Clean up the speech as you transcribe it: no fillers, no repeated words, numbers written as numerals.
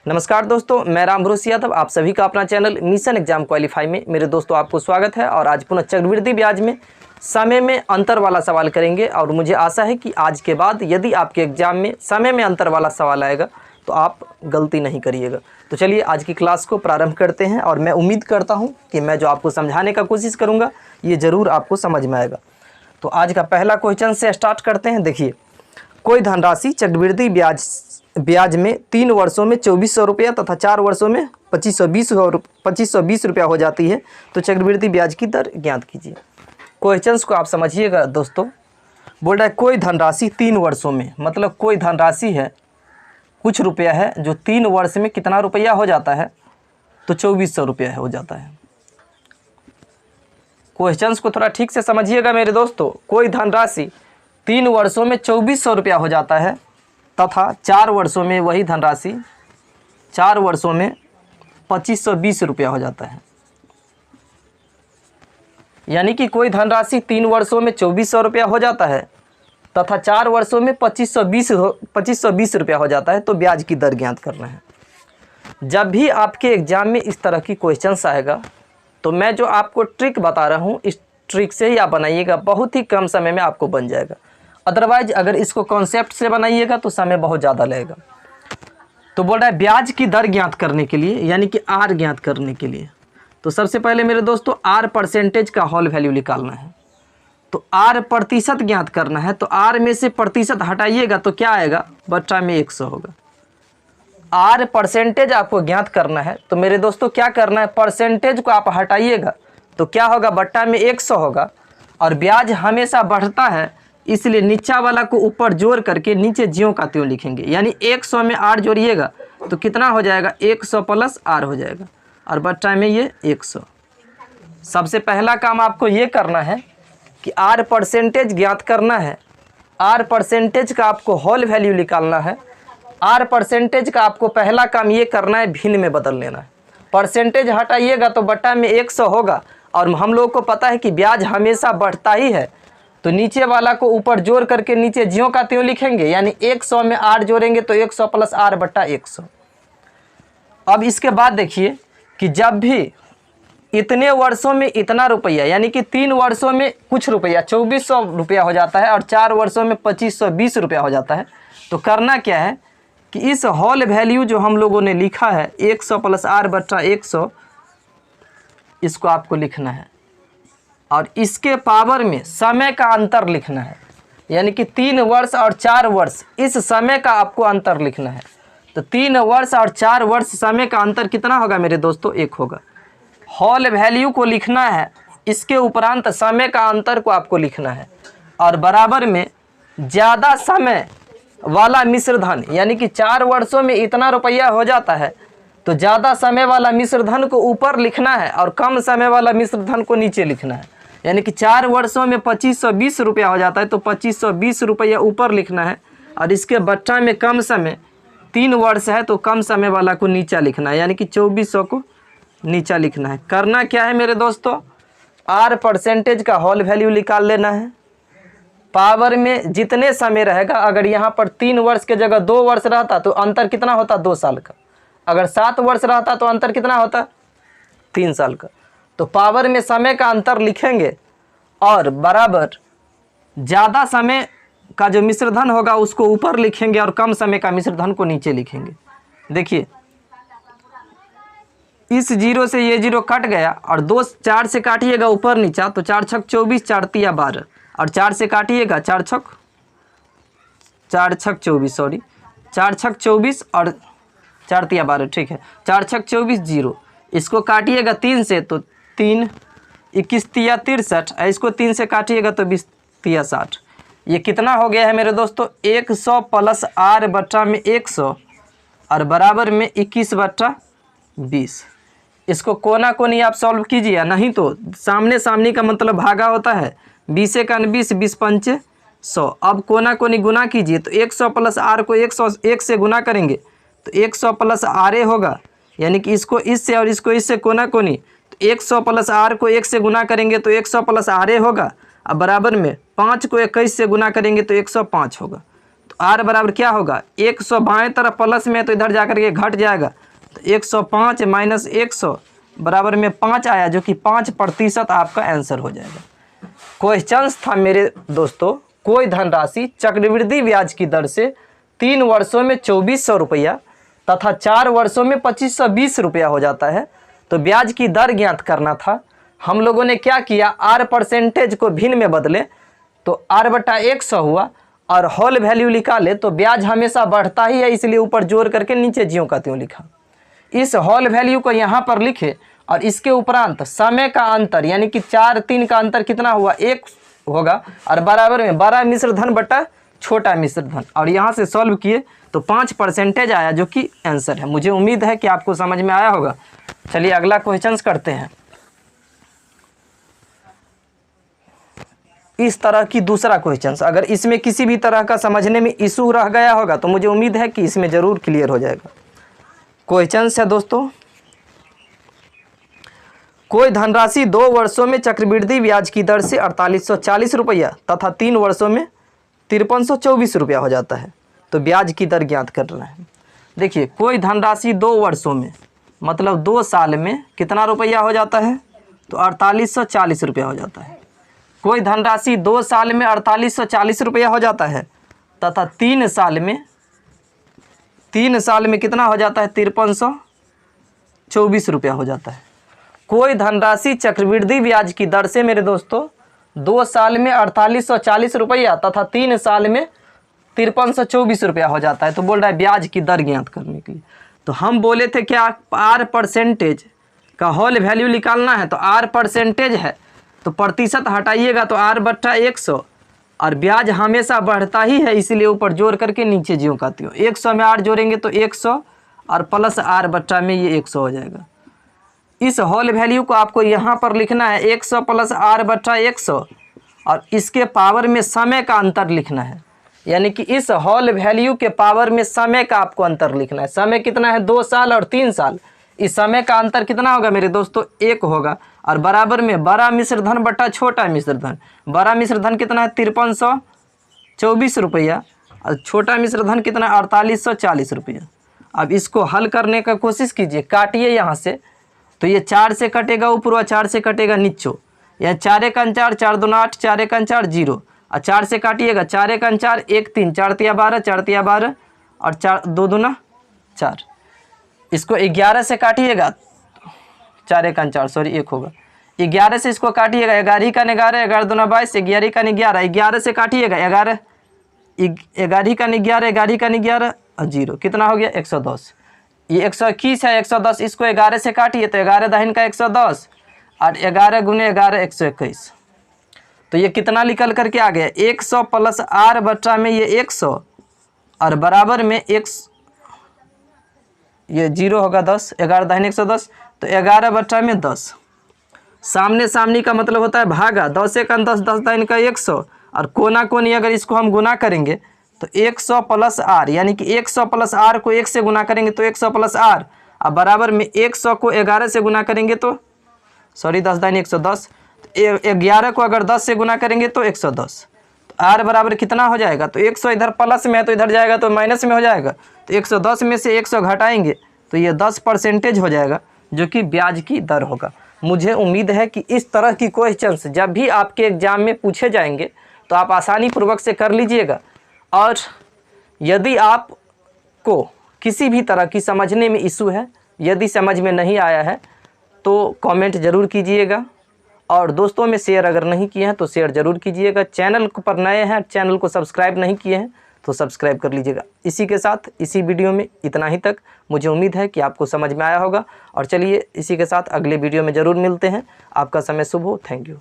नमस्कार दोस्तों, मैं राम भरोसे यादव आप सभी का अपना चैनल मिशन एग्जाम क्वालिफाई में मेरे दोस्तों आपको स्वागत है। और आज पुनः चक्रवृद्धि ब्याज में समय में अंतर वाला सवाल करेंगे। और मुझे आशा है कि आज के बाद यदि आपके एग्जाम में समय में अंतर वाला सवाल आएगा तो आप गलती नहीं करिएगा। तो चलिए आज की क्लास को प्रारंभ करते हैं। और मैं उम्मीद करता हूँ कि मैं जो आपको समझाने का कोशिश करूँगा ये ज़रूर आपको समझ में आएगा। तो आज का पहला क्वेश्चन से स्टार्ट करते हैं। देखिए, कोई धनराशि चक्रवृद्धि ब्याज में 3 वर्षों में 2400 रुपया तथा 4 वर्षों में 2520 रुपया हो जाती है, तो चक्रवृद्धि ब्याज की दर ज्ञात कीजिए। क्वेश्चंस को आप समझिएगा दोस्तों। बोल रहा है कोई धनराशि 3 वर्षों में, मतलब कोई धनराशि है, कुछ रुपया है जो 3 वर्ष में कितना रुपया हो जाता है, तो 2400 रुपया हो जाता है। क्वेश्चंस को थोड़ा ठीक से समझिएगा मेरे दोस्तों। कोई धनराशि 3 वर्षों में 2400 रुपया हो जाता है तथा 4 वर्षों में वही धनराशि 4 वर्षों में 2520 रुपया हो जाता है। यानी कि कोई धनराशि 3 वर्षों में 2400 रुपया हो जाता है तथा 4 वर्षों में 2520 रुपया हो जाता है, तो ब्याज की दर ज्ञात करना है। जब भी आपके एग्जाम में इस तरह की क्वेश्चंस आएगा तो मैं जो आपको ट्रिक बता रहा हूँ इस ट्रिक से ही आप बनाइएगा, बहुत ही कम समय में आपको बन जाएगा। अदरवाइज अगर इसको कॉन्सेप्ट से बनाइएगा तो समय बहुत ज़्यादा लगेगा। तो बोल रहा है ब्याज की दर ज्ञात करने के लिए, यानी कि आर ज्ञात करने के लिए, तो सबसे पहले मेरे दोस्तों आर परसेंटेज का होल वैल्यू निकालना है। तो आर प्रतिशत ज्ञात करना है। तो आर में से प्रतिशत हटाइएगा तो क्या आएगा, बट्टा में 100 होगा। आर परसेंटेज आपको ज्ञात करना है। तो मेरे दोस्तों क्या करना है, परसेंटेज को आप हटाइएगा तो क्या होगा, बट्टा में 100 होगा। और ब्याज हमेशा बढ़ता है, इसलिए नीचा वाला को ऊपर जोड़ करके नीचे ज्यों का त्यों लिखेंगे। यानी 100 में आर जोड़िएगा तो कितना हो जाएगा, 100 प्लस आर हो जाएगा, और बट्टा में ये 100। सबसे पहला काम आपको ये करना है कि आर परसेंटेज ज्ञात करना है। आर परसेंटेज का आपको होल वैल्यू निकालना है। आर परसेंटेज का आपको पहला काम ये करना है, भिन्न में बदल लेना है। परसेंटेज हटाइएगा तो बट्टा में 100 होगा। और हम लोगों को पता है कि ब्याज हमेशा बढ़ता ही है, तो नीचे वाला को ऊपर जोड़ करके नीचे ज्यों का त्यों लिखेंगे। यानी 100 में आर जोड़ेंगे तो 100 प्लस आर बट्टा 100। अब इसके बाद देखिए कि जब भी इतने वर्षों में इतना रुपया, यानी कि 3 वर्षों में कुछ रुपया 2400 रुपया हो जाता है और 4 वर्षों में 2520 रुपया हो जाता है, तो करना क्या है कि इस होल वैल्यू जो हम लोगों ने लिखा है 100 प्लस आर बट्टा 100, इसको आपको लिखना है। और इसके पावर में समय का अंतर लिखना है। यानी कि 3 वर्ष और 4 वर्ष, इस समय का आपको अंतर लिखना है। तो 3 वर्ष और 4 वर्ष समय का अंतर कितना होगा मेरे दोस्तों, 1 होगा। होल वैल्यू को लिखना है, इसके उपरांत समय का अंतर को आपको लिखना है। और बराबर में ज़्यादा समय वाला मिश्र धन, यानी कि 4 वर्षों में इतना रुपया हो जाता है तो ज़्यादा समय वाला मिश्र धन को ऊपर लिखना है और कम समय वाला मिश्र धन को नीचे लिखना है। यानी कि 4 वर्षों में 2520 रुपया हो जाता है तो 2520 रुपया ऊपर लिखना है। और इसके बट्टा में कम समय 3 वर्ष है तो कम समय वाला को नीचा लिखना है, यानी कि 2400 को नीचा लिखना है। करना क्या है मेरे दोस्तों, आर परसेंटेज का होल वैल्यू निकाल लेना है। पावर में जितने समय रहेगा, अगर यहाँ पर 3 वर्ष के जगह 2 वर्ष रहता तो अंतर कितना होता, 2 साल का। अगर 7 वर्ष रहता तो अंतर कितना होता, 3 साल का। तो पावर में समय का अंतर लिखेंगे और बराबर ज़्यादा समय का जो मिश्रधन होगा उसको ऊपर लिखेंगे और कम समय का मिश्रधन को नीचे लिखेंगे। देखिए इस 0 से ये 0 कट गया और 2 4 से काटिएगा ऊपर नीचा तो 4 छक 24, 4 तिया 12, और 4 से काटिएगा 4 छक 24 सॉरी 4 छक 24 और 4 तिया 12, ठीक है। 4 छक 24 0, इसको काटिएगा 3 से तो 3 21 तिया 63, इसको 3 से काटिएगा तो 20 तिया 60। ये कितना हो गया है मेरे दोस्तों, 100 प्लस आर बट्टा में 100 और बराबर में 21 बट्टा 20। इसको कोना कोनी आप सॉल्व कीजिए, नहीं तो सामने सामने का मतलब भागा होता है। 20 का 20, 20 पंचे 100। अब कोना कोनी गुना कीजिए तो 100 प्लस आर को 101 से गुना करेंगे तो 100 प्लस आर होगा। यानी कि इसको इससे और इसको इससे कोना कोनी, तो 100 प्लस आर को 1 से गुना करेंगे तो 100 प्लस आर होगा। अब बराबर में 5 को 21 से गुना करेंगे तो 105 होगा। तो तो आर बराबर क्या होगा, 100 बाएँ तरफ प्लस में तो इधर जाकर के घट जाएगा, तो 105 माइनस 100 बराबर में 5 आया, जो कि 5% आपका आंसर हो जाएगा। क्वेश्चंस था मेरे दोस्तों, कोई धनराशि चक्रवृद्धि ब्याज की दर से 3 वर्षों में 2400 रुपया तथा 4 वर्षों में 2520 रुपया हो जाता है, तो ब्याज की दर ज्ञात करना था। हम लोगों ने क्या किया, आर परसेंटेज को भिन्न में बदले तो आर बटा 100 हुआ और होल वैल्यू निकाले तो ब्याज हमेशा बढ़ता ही है, इसलिए ऊपर जोड़ करके नीचे ज्यों का त्यों लिखा। इस होल वैल्यू को यहाँ पर लिखे और इसके उपरांत समय का अंतर यानी कि 4 3 का अंतर कितना हुआ, 1 होगा और बराबर में बड़ा मिश्र धन बटा छोटा मिश्र धन, और यहाँ से सॉल्व किए तो 5% आया, जो कि आंसर है। मुझे उम्मीद है कि आपको समझ में आया होगा। चलिए अगला क्वेश्चन करते हैं। इस तरह की दूसरा क्वेश्चन, अगर इसमें किसी भी तरह का समझने में इशू रह गया होगा तो मुझे उम्मीद है कि इसमें ज़रूर क्लियर हो जाएगा। क्वेश्चन है दोस्तों, कोई धनराशि 2 वर्षों में चक्रवृद्धि ब्याज की दर से 4840 रुपया तथा 3 वर्षों में 5324 रुपया हो जाता है, तो ब्याज की दर ज्ञात करना है। देखिए, कोई धनराशि 2 वर्षों में मतलब 2 साल में कितना रुपया हो जाता है, तो 4840 रुपया हो जाता है। कोई धनराशि 2 साल में 4840 रुपया हो जाता है तथा 3 साल में कितना हो जाता है, 5324 रुपया हो जाता है। कोई धनराशि चक्रवृद्धि ब्याज की दर से मेरे दोस्तों 2 साल में 4840 रुपया तथा 3 साल में 5324 रुपया हो जाता है, तो बोल रहा है ब्याज की दर ज्ञात करने के लिए। तो हम बोले थे क्या, आर परसेंटेज का होल वैल्यू निकालना है, तो आर परसेंटेज है तो प्रतिशत हटाइएगा तो आर बट्टा 100 और ब्याज हमेशा बढ़ता ही है, इसीलिए ऊपर जोड़ करके नीचे ज्यों का त्यों। 100 में आर जोड़ेंगे तो 100 और प्लस आर बट्टा में ये 100 हो जाएगा। इस होल वैल्यू को आपको यहाँ पर लिखना है 100 प्लस आर बट्टा 100 और इसके पावर में समय का अंतर लिखना है, यानी कि इस होल वैल्यू के पावर में समय का आपको अंतर लिखना है। समय कितना है, 2 साल और 3 साल। इस समय का अंतर कितना होगा मेरे दोस्तों, 1 होगा और बराबर में बड़ा मिश्र धन बटा छोटा मिश्र धन। बड़ा मिश्र धन कितना है, 5324 रुपया और छोटा मिश्र धन कितना है, 4840 रुपया। अब इसको हल करने का कोशिश कीजिए, काटिए यहाँ से, तो ये 4 से कटेगा ऊपर और 4 से कटेगा नीचो, यहाँ 4 1 4 4 2 8 4 1 4 0 और 4 से काटिएगा 4 1 4 1 3 4 3 12 4 3 12 और 4 2 2 4। इसको 11 से काटिएगा, 4 1 4 सॉरी 1 होगा, 11 से इसको काटिएगा, 11 का 11 11 2 22 11 का 11 11 से काटिएगा 11 11 का 11 11 का 11 और 0 कितना हो गया, 110। ये 121 है, 110 इसको 11 से काटिए तो 11 दाहिन का 110 और 11 गुने 11 121, तो ये कितना निकल करके आ गया, 100 प्लस आर बट्टा में ये 100 और बराबर में ये 0 होगा 10, 11 दाहिन 110 तो 11 बट्टा में 10। सामने सामने का मतलब होता है भागा, 10 1 10 10 दाहिन का 100 और कोना कोनी अगर इसको हम गुना करेंगे तो 100 प्लस आर, यानी कि 100 प्लस आर को 1 से गुना करेंगे तो 100 प्लस आर और बराबर में 100 को 11 से गुना करेंगे तो सॉरी 10 दाहिन 110, 11 को अगर 10 से गुना करेंगे तो 110, तो आर बराबर कितना हो जाएगा, तो 100 इधर प्लस में है तो इधर जाएगा तो माइनस में हो जाएगा, तो 110 में से 100 घटाएंगे तो ये 10% हो जाएगा, जो कि ब्याज की दर होगा। मुझे उम्मीद है कि इस तरह की क्वेश्चंस जब भी आपके एग्ज़ाम में पूछे जाएंगे तो आप आसानी पूर्वक से कर लीजिएगा। और यदि आपको किसी भी तरह की समझने में इशू है, यदि समझ में नहीं आया है तो कमेंट ज़रूर कीजिएगा और दोस्तों में शेयर अगर नहीं किए हैं तो शेयर ज़रूर कीजिएगा। चैनल पर नए हैं, चैनल को सब्सक्राइब नहीं किए हैं तो सब्सक्राइब कर लीजिएगा। इसी के साथ इसी वीडियो में इतना ही तक। मुझे उम्मीद है कि आपको समझ में आया होगा और चलिए इसी के साथ अगले वीडियो में ज़रूर मिलते हैं। आपका समय शुभ हो। Thank you.